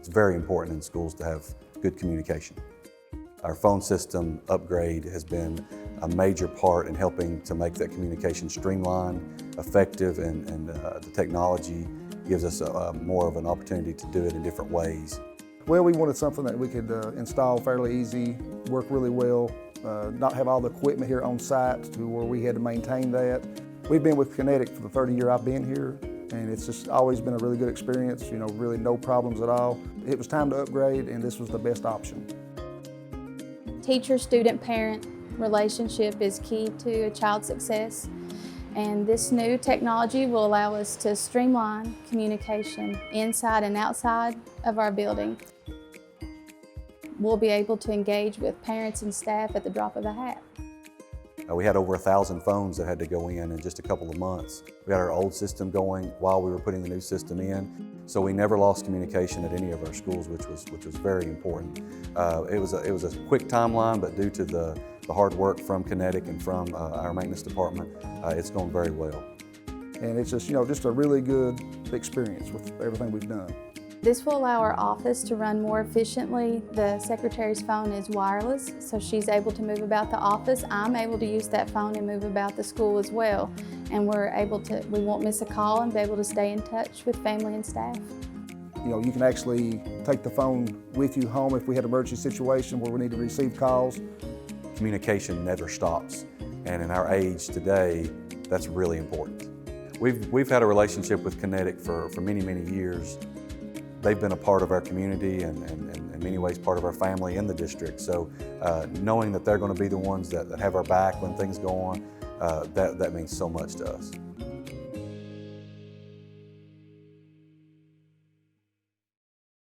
It's very important in schools to have good communication. Our phone system upgrade has been a major part in helping to make that communication streamlined, effective, and the technology gives us more of an opportunity to do it in different ways. Well, we wanted something that we could install fairly easy, work really well, not have all the equipment here on site to where we had to maintain that. We've been with Kinetic for the 30 years I've been here, and it's just always been a really good experience, really no problems at all. It was time to upgrade, and this was the best option. Teacher, student, parent relationship is key to a child's success, and this new technology will allow us to streamline communication inside and outside of our building. We'll be able to engage with parents and staff at the drop of a hat. We had over 1,000 phones that had to go in just a couple of months. We had our old system going while we were putting the new system in, so we never lost communication at any of our schools, which was very important. It was a quick timeline, but due to the hard work from Kinetic and from our maintenance department, it's going very well. And it's just a really good experience with everything we've done. This will allow our office to run more efficiently. The secretary's phone is wireless, so she's able to move about the office. I'm able to use that phone and move about the school as well. And we won't miss a call and be able to stay in touch with family and staff. You can actually take the phone with you home if we had an emergency situation where we need to receive calls. Communication never stops, and in our age today, that's really important. We've had a relationship with Kinetic for many, many years. They've been a part of our community and in many ways part of our family in the district. So knowing that they're going to be the ones that have our back when things go on, that means so much to us.